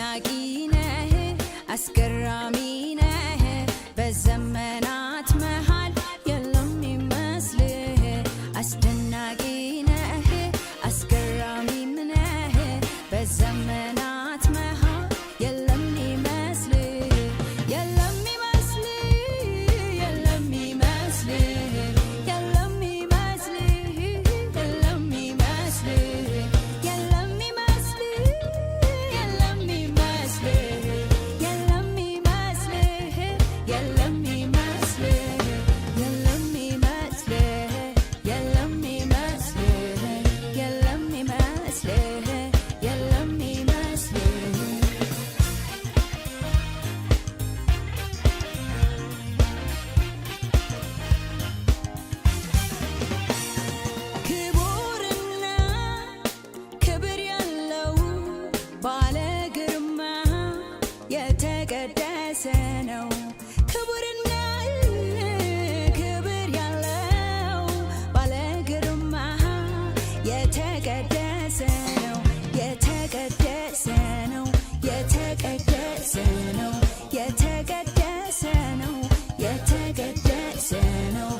አስደናቂ ነህ አስገራሚ ነህ በዘመናት መሃል የለም ይመስልህ አስደናቂ ነህ አስገራሚም ነህ በዘመናት መሃል የለም ይመስልህ የለም ይመስልህ የለም ይመስልህ የለም ይመስልህ የለም ይመስልህ የለም ይመስልህ የለም ይመስልህ የለም ይመስልህ የለም ይመስልህ የለም ይመስልህ የለም ይመስልህ የለም ይመስልህ የለም ይመስልህ ክቡርና ክብር ያለው ባለ ግርማ የተቀደሰ ነው ክቡርና ክብር ያለው ባለ ግርማ የተቀደሰ ነው የተቀደሰ ነው የተቀደሰ ነው የተቀደሰ ነው የተቀደሰ ነው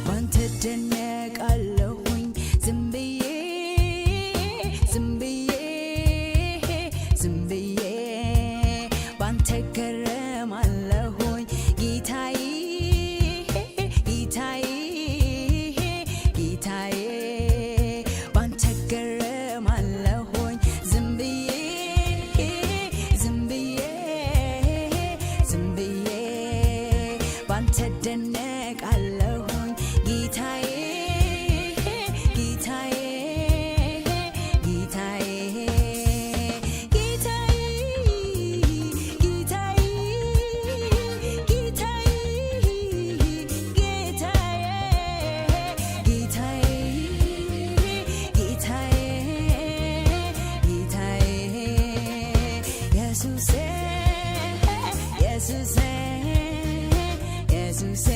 ባንተ እደነቃለሁኝ ዝም ብዬ ዝም ብዬ ዝም ብዬ ባንተ እገረማለሁኝ ጌታዬ ጌታዬ ጌታዬ ባንተ እገረማለሁኝ ዝም ብዬ ዝም ብዬ ዝም ብዬ ባንተ እደነቃለሁኝ ጌታዬ ጌታዬ ጌታዬ ጌታዬ ጌታዬ ጌታዬ ጌታዬ ጌታዬ ጌታዬ ጌታዬ ኢየሱሴ ኢየሱሴ ኢየሱሴ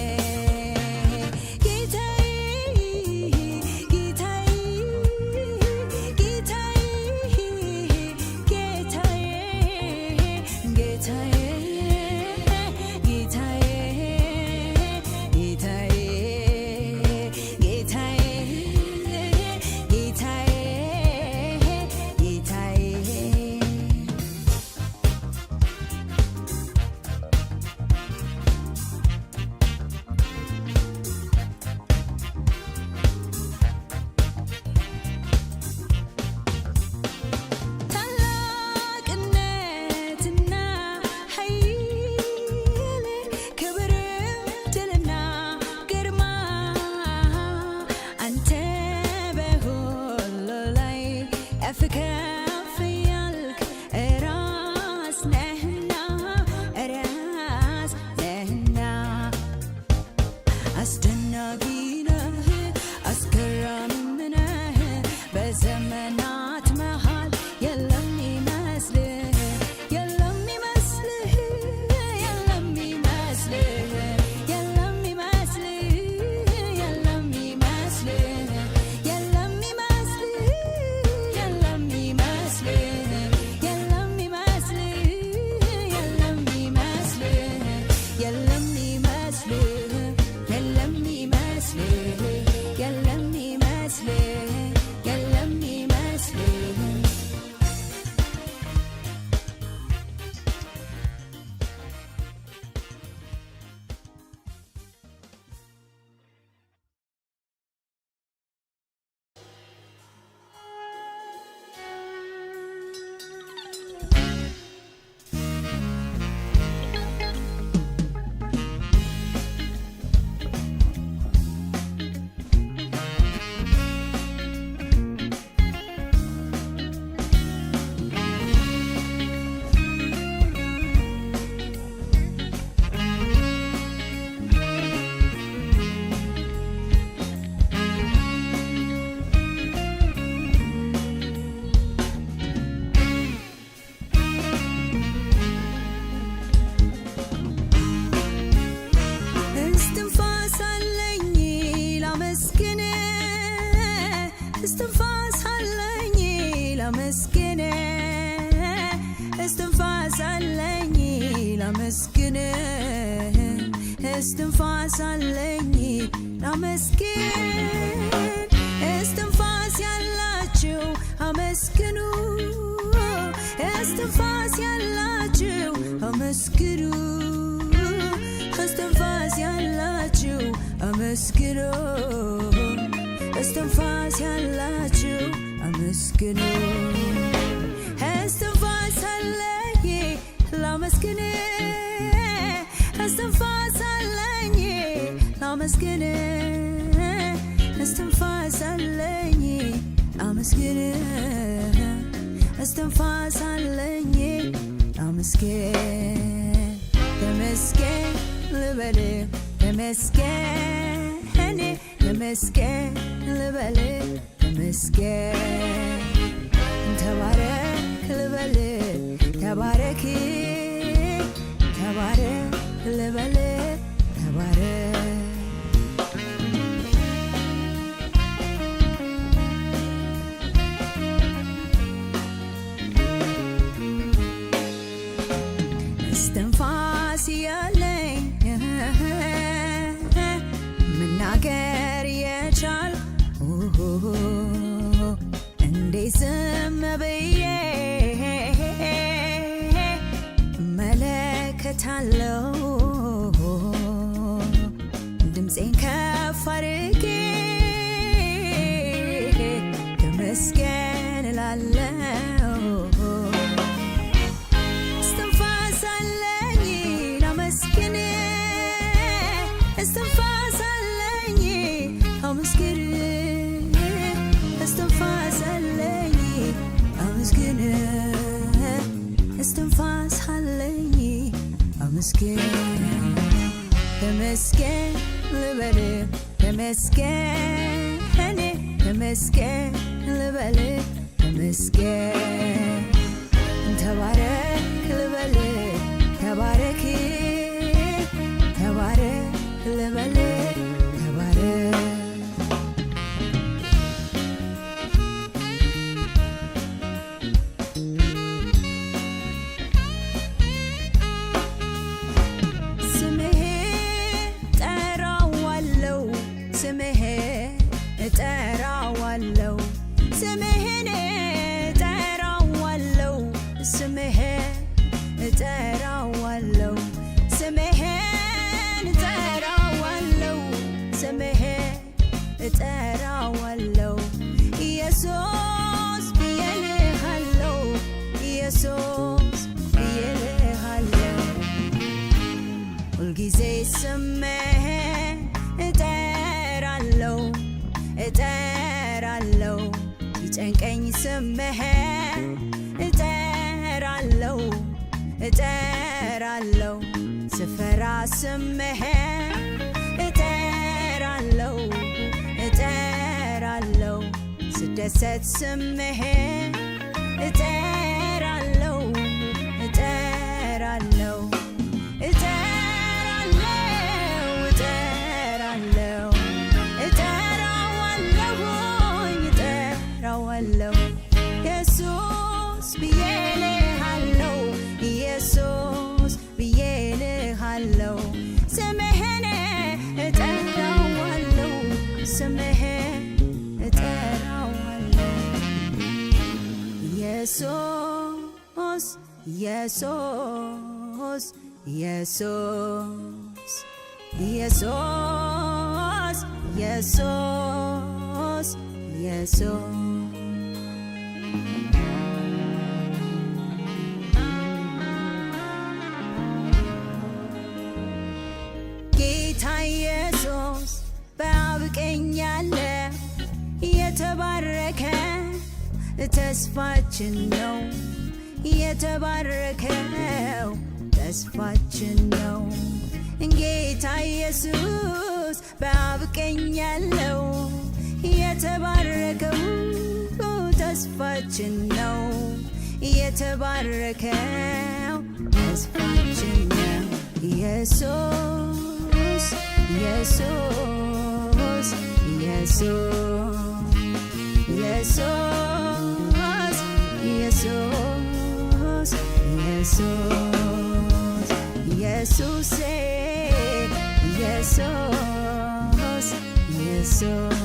ላመስግን እስትንፋስ አለኝ ላመስግን እስትንፋስ ያላችሁ አመስግኑ እስትንፋስ ያላችሁ አመስግኑ እስትንፋስ ያላችሁ አመስግኑ እስትንፋስ ያላችሁ አመስግኑ እስትንፋስ አለኝ ላመስግን እስትንፋስ አለኝ ላመስግን እስትንፋስ አለኝ ላመስግን እስትንፋስ አለኝ ላመስግን ተመስገን ልበል ተመስገን ተመስገን ልበል ተመስገን ተባረክ ልበል ተባረክ ተባረክ ልበል ተባረክ እስትንፋስ ያለኝ መናገር የቻልኩ እንዴት ዝም ብዬ እመለከታለሁ ድምፄን ከፍ አድርጌ ተመስገን እላለሁ እስትንፋስ አለኝ ላመስግን እስትንፋስ አለኝ አመስግን እስትንፋስ አለኝ አመስግን እስትንፋስ አለኝ አመስግን ተመስገን ልበል ተመስገን ተመስገን ልበል ተመስገን ተባረክ ልበል ተባረክ ተባረክ ልበል ተባረክ እጠራዋለሁ ስምህን እጠራዋለሁ ስምህን እጠራዋለሁ ስምህን እጠራዋለሁ ስምህን እጠራዋለሁ ኢየሱስ ብዬ እልሃለሁ ኢየሱስ ብዬ እልሃለሁ ሁልጊዜ ስምህን እጠራለሁ እጠራለሁ ይጨንቀኝ ስምህን እጠራለሁ እጠራለሁ ስፈራ ስምህን እጠራለሁ እጠራለሁ ስደሰት ስምህን እጠራለሁ እጠራለሁ ኢየሱስ ብዬ እልሃለሁ ኢየሱስ ብዬ እልሃለሁ ስምህን እጠራዋለሁ ስምህን እጠራዋለሁ ኢየሱስ ኢየሱስ ኢየሱስ ኢየሱስ ኢየሱስ ኢየሱስ ጌታ ኢየሱስ በአብ ቀኝ ያለ የተባረከ ተስፋችን ነው የተባረከው ተስፋችን ነው ጌታ ኢየሱስ በአብ ቀኝ ያለው የተባረከው ተስፋችን ነው የተባረከው ተስፋችን ነው ኢየሱስ ኢየሱስ ኢየሱስ ኢየሱስ ኢየሱስ ኢየሱስ ኢየሱሴ ኢየሱስ ኢየሱስ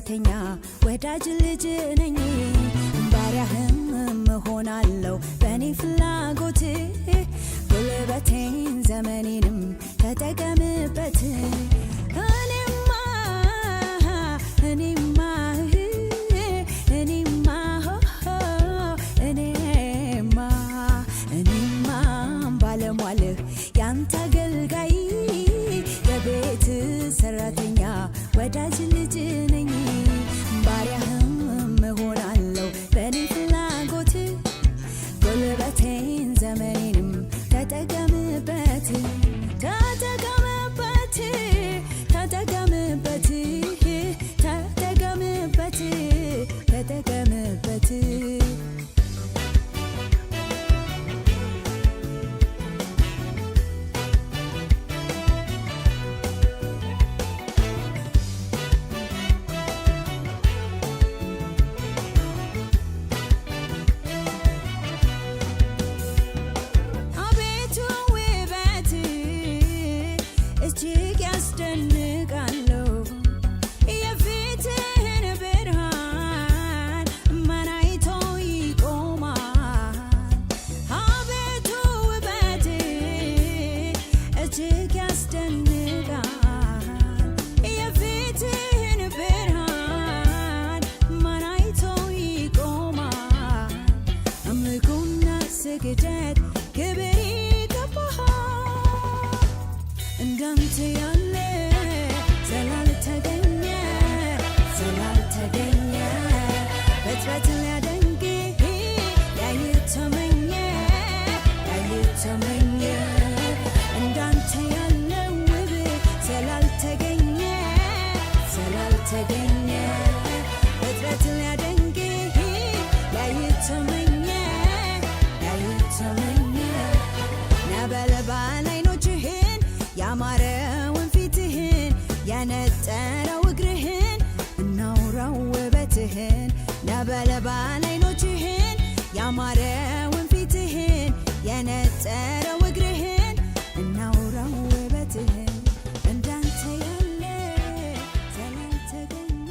ሰራተኛ ወዳጅ ልጅ ነኝ ባሪያህም እሆናለሁ በኔ ፍላጎት ጉልበቴን ዘመኔንም ተጠቀምበት ባለሟልህ ያንተ አገልጋይ የቤት ሰራተኛ ወዳጅ ልጅ ነኝ ባሪያህም እሆናለሁ በኔ ፍላጎት ጉልበቴን ዘመኔንም ተጠቀምበት ተጠቀምበት ተጠቀምበት ተጠቀምበት ተጠቀምበት እጅግ ያስደንቃለሁ የፊትህን ብርሃን ማን አይቶ ይቆማል አቤቱ ውበት እጅግ ያስደንቃል የፊትህን ብርሃን ማን አይቶ ይቆማል አምልኮና ስግደት ክብር እንዳንተ ያለ ስላልተገኘ ፍጥረት ሊያደንቅ ያይተመኘ እንዳንተ ያለ ውብ ስላልተገኘ ፍጥረት ሊያደንቅ ያይተመኘ ነበልባል አይኖችህን ያማረውን ፊትህን ያነጠረው እግርህን እናውራው ውበትህን ነበልባል አይኖችህን ያማረውን ፊትህን ያነጠረው እግርህን እናውራው ውበትህን እንዳንተ ያለ ስላልተገኘ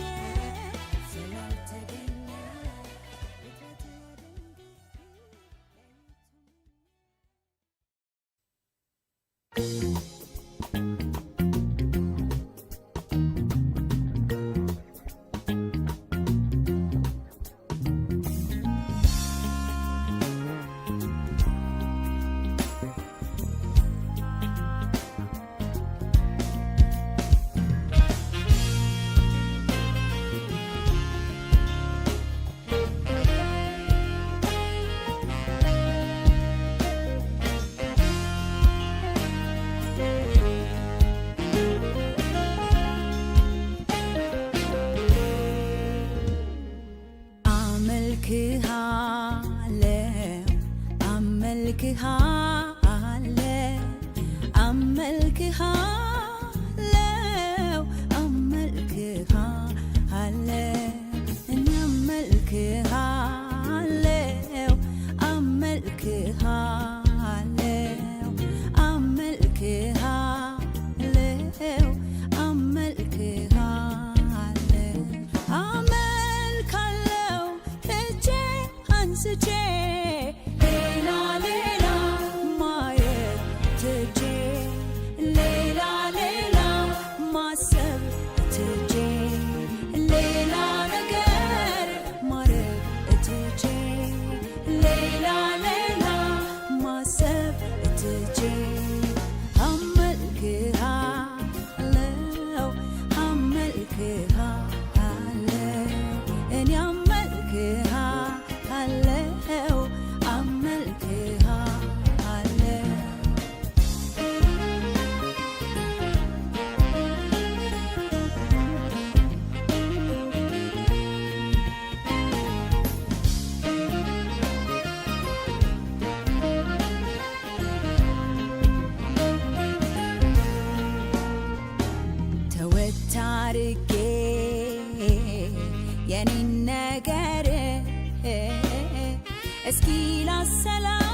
እስኪ ላሰላስ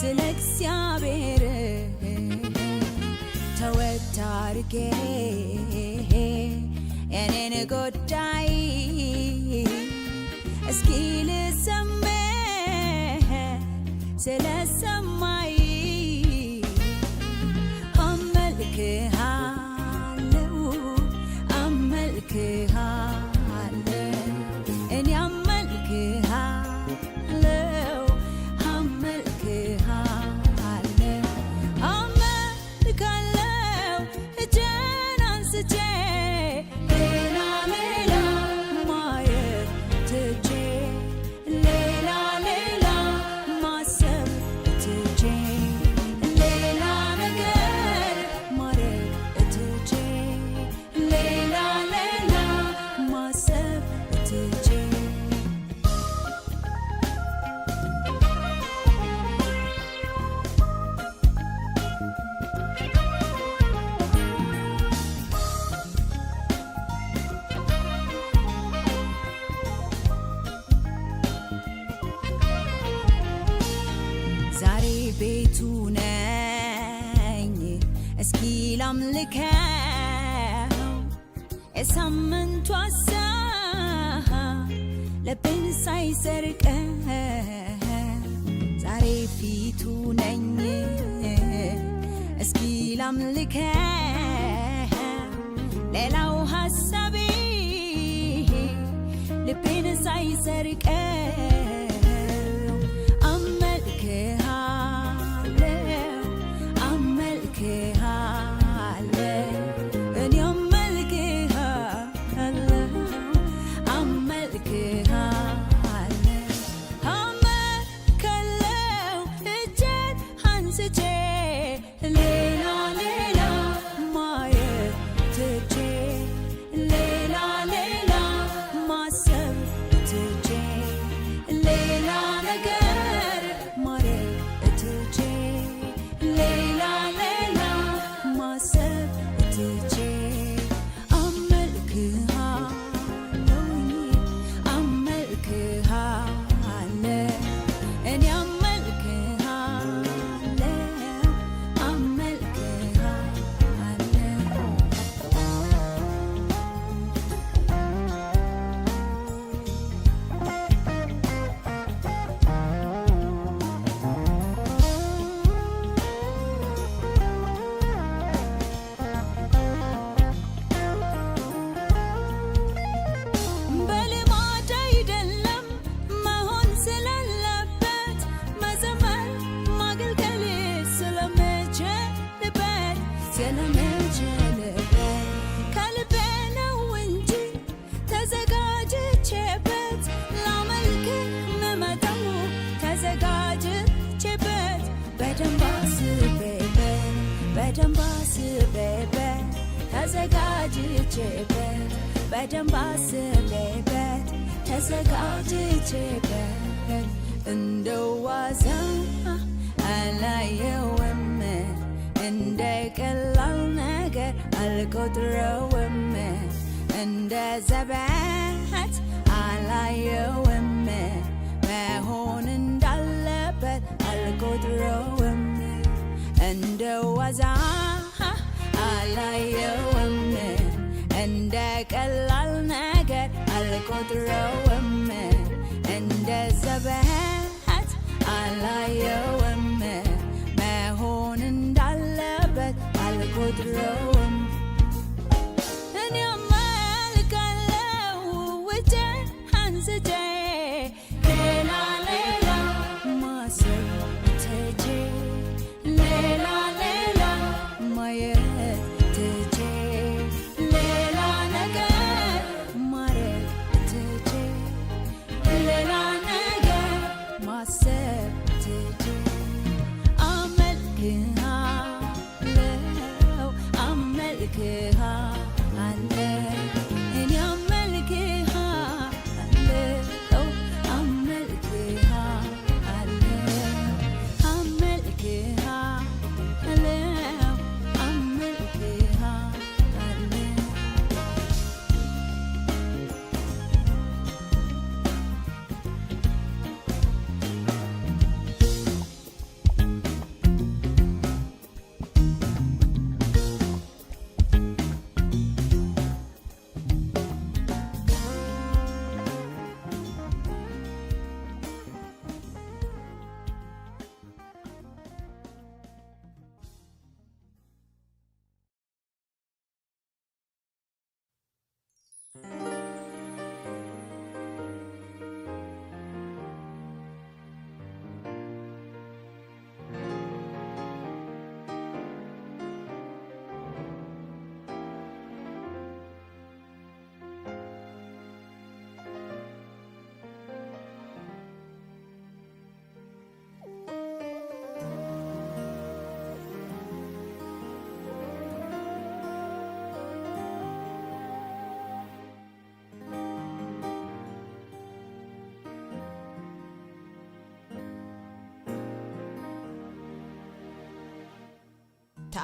ስለ እግዚአብሔር ተወት አድርጌ የኔን ጉዳይ እስኪ ልሰምህ ስለ ሰማይ አመልክሃለሁ አመልክሃለሁ እኔ አመልክሃለሁ አመልክሃለሁ አመልካለሁ እጄን አንስቼ ሌላ ሌላ ማየት ትቼ ሌላ ሌላ ማሰብ ትቼ ሌላ ነገር ማድረግ ትቼ ሌላ ሌላ ማሰብ ትቼ ዛሬ ቤቱ ነኝ እስኪ ላምልከው የሳምንቱ ሀሳብ ልቤን ሳይሰርቀው ዛሬ ፊቱ ነኝ እስኪ ላምልከው ሌላው ሀሳቤ ልቤን ሳይሰርቀው በደንብ አስቤበት ተዘጋጅቼበት እንደው ዋዛ አላየውም እንደ ቀላል ነገር አልቆጥረውም እንደ ዘበት አላየውም መሆን እንዳለበት አልቆጥረውም እንደ ዋዛ አላየውም እንደ ቀላል ነገር አልቆጥረውም እንደ ዘበት አላየውም መሆን እንዳለበት አልቆጥረውም እኔ አመልካለሁ እጄን አንስቼ ሌላ ሌላ ማሰብ ትቼ ሌላ ሌላ ማየት ትቼ ሌላ ነገር ማድረግ ትቼ ሌላ ነገር ማሰብ ትቼ አመልክሃለሁ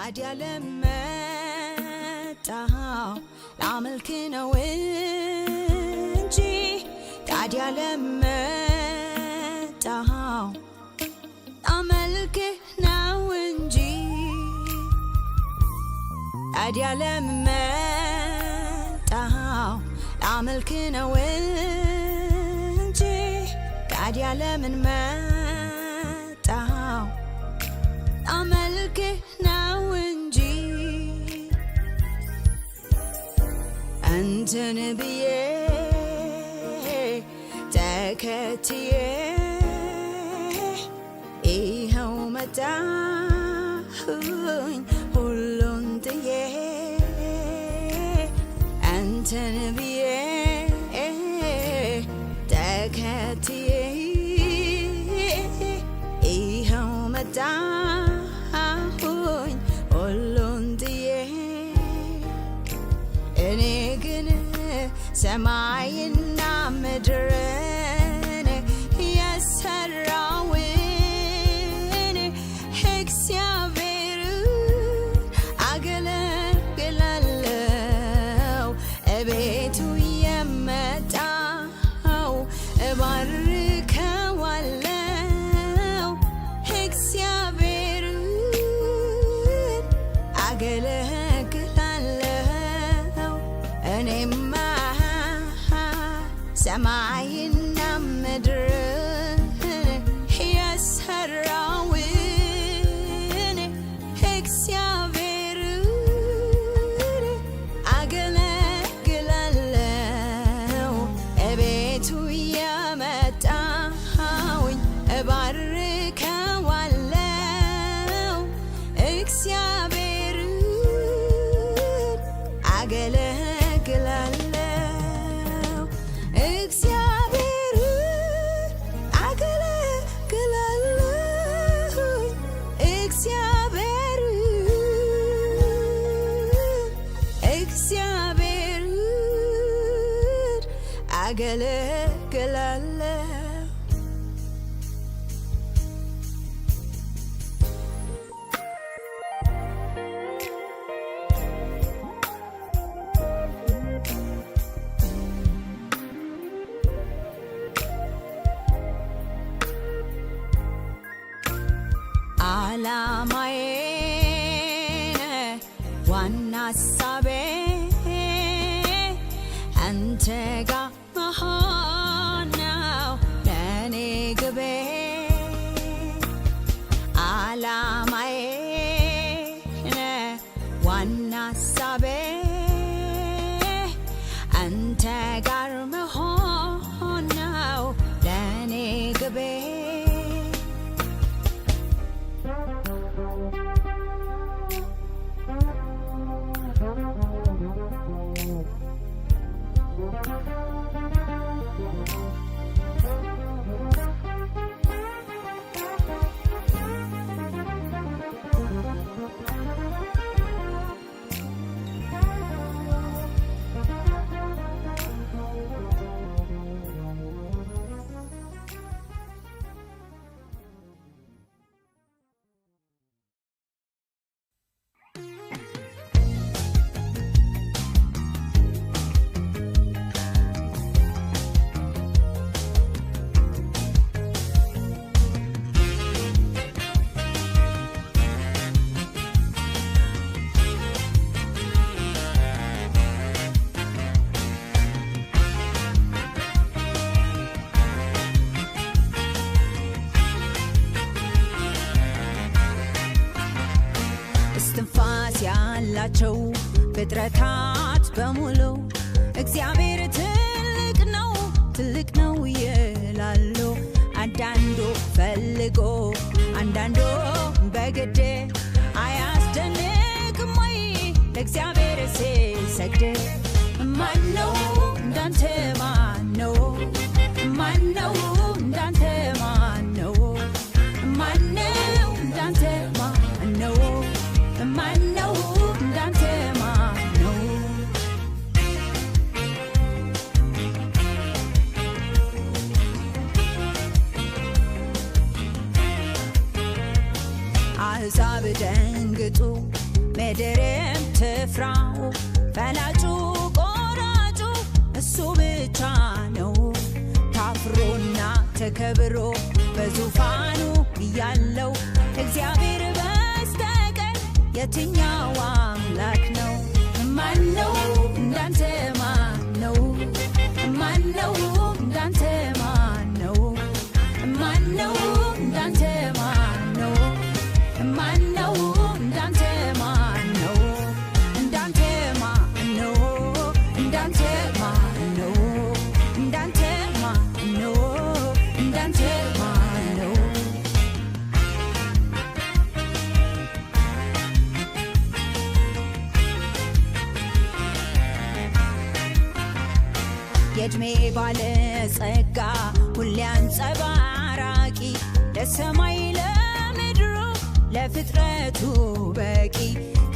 ታዲያ ለመጣው ላመልክ ነው እንጂ ታዲያ ለመጣው ላመልክ ነው እንጂ ታዲያ ለመጣው ላመልክ ነው እንጂ ታዲያ ለምን መጣው ላመልክ ነው እንጂ አንተን ብዬ ተከትዬ ይኸው መጣሁኝ ሁሉን ጥዬ አንተን ብዬ ተከትዬ ይኸው መጣሁኝ ሁሉን ጥዬ እኔ ግን ሰማይና ምድርን የሰራውን እግዚአብሔርን አገለግላለሁ። እቤቱ የመጣው እባርከዋለሁ። እግዚአብሔርን አገለግላለሁ። እኔማ ሰማይና ምድርን የሰራውን እግዚአብሔርን አገለግላለሁ። እቤቱ የመጣሁኝ እባርከዋለሁ። እግዚአብሔርን አገለግላለሁ። እግዚአብሔርን አገለግላለሁ። እግዚአብሔርን አገለግላለሁ። ዓላማዬን ዋና ሐሳቤ አንተ ጋ መሆን ነው ለኔ ግቤ። ዓላማዬን ዋና ሐሳቤ አንተ ጋር መሆን ነው ለኔ ግቤ። እስትንፋስ ያላቸው ፍጥረታት በሙሉ እግዚአብሔር ትልቅ ነው ይላሉ። አንዳንዱ ፈልጎ አንዳንዱ በግድ አያስደንቅም ወይ ለእግዚአብሔር ሲሰግድ? ማነው እንዳንተ ማነው? ማነው እንዳንተ ማነው? ማነው እንዳንተ ማነው? ማነው እንዳንተ ማነው? አሕዛብ ደንግጡ ፈላጩ ቆራጩ እሱ ብቻ ነው። ታፍሮና ተከብሮ በዙፋኑ ያለው እግዚአብሔር በስተቀር የትኛው አምላክ ነው? ማነው እንዳንተ? ማነው? ማነው እንዳንተ? ማነው? ማነው እንዳንተ? ማነው? ማነው እንዳንተ? ማነው? እንዳንተ ማነው? እንዳንተ ማነው? እንዳንተ ማነው? እንዳንተ ማነው? የዕድሜ ባለጸጋ ሁሌ አንጸባራቂ ለሰማይ ለምድሩ ለፍጥረቱ በቂ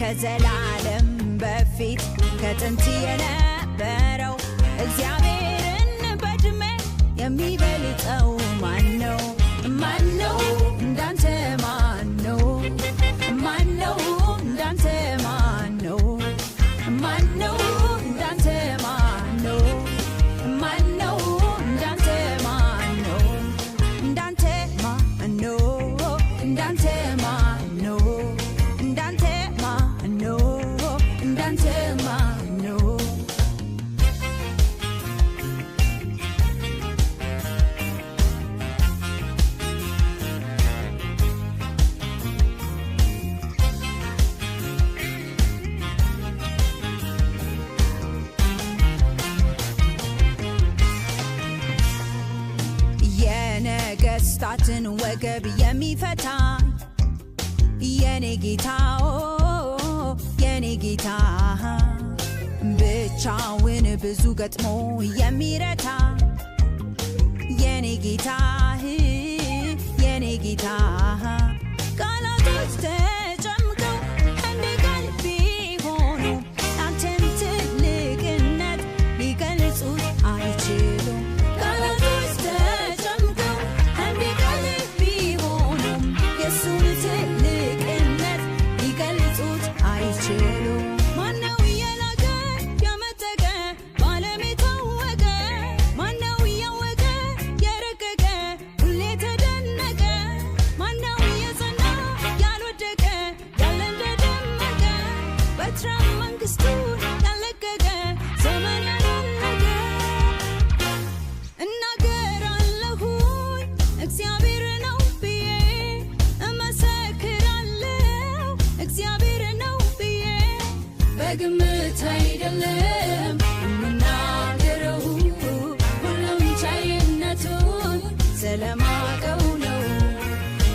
ከዘላለም በፊት ከጥንት የነበረው እግዚአብሔርን በዕድሜ የሚበልጠው ማነው? ማነው እንዳንተ? ማነው? ማነው እንዳንተ? ማነው? ማነው እንዳንተ? ማነው? ማነው እንዳንተ? ማነው? እንዳንተ ማነው? እንዳንተ ማነው? እንዳንተ ማነው? እንዳንተ ማነው? የነገስታትን ወገብ የሚፈታ የኔ ጌታ የኔ ጌታ ብቻውን ብዙ ገጥሞ የሚረታ የኔ ጌታ የኔ ጌታ ቃላቶች ተጨምቀው እንደ ቃል ቢሆኑ አንተን ትልቅነት ሊገልጹት አይችሉም። ቃላቶች ተጨምቀው እንደ ቃል ቢሆኑም የእሱን ትልቅነት ሊገልጹት አይችሉም። ማነው የላከ የመጠቀ በዓለም የታወቀ? ማነው ያወቀ የረቀቀ ሁሌ ተደነቀ? ማነው የጸና ያልወደቀ ያለ እንደደመቀ በትረ መንግሥቱን ያለቀቀ ዘመን ያላለቀ? እናገራለሁኝ እግዚአብሔር ነው ብዬ እመሰክራለሁ እግዚአብሔር ነው ብዬ በግምት አይደለም የምናገረው ሁሉም ቻይነቱን ስለማቀው ነው።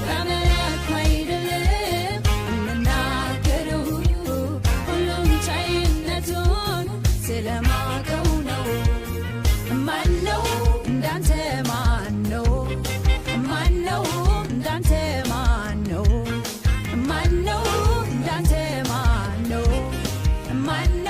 በመላክ አይደለም የምናገረው ሁሉም ቻይነቱን ስለማቀው ነው። ማነው እንዳንተ? ማነው? ማነው እንዳንተ? ማነው? ማነው እንዳንተ? ማነው? ማነው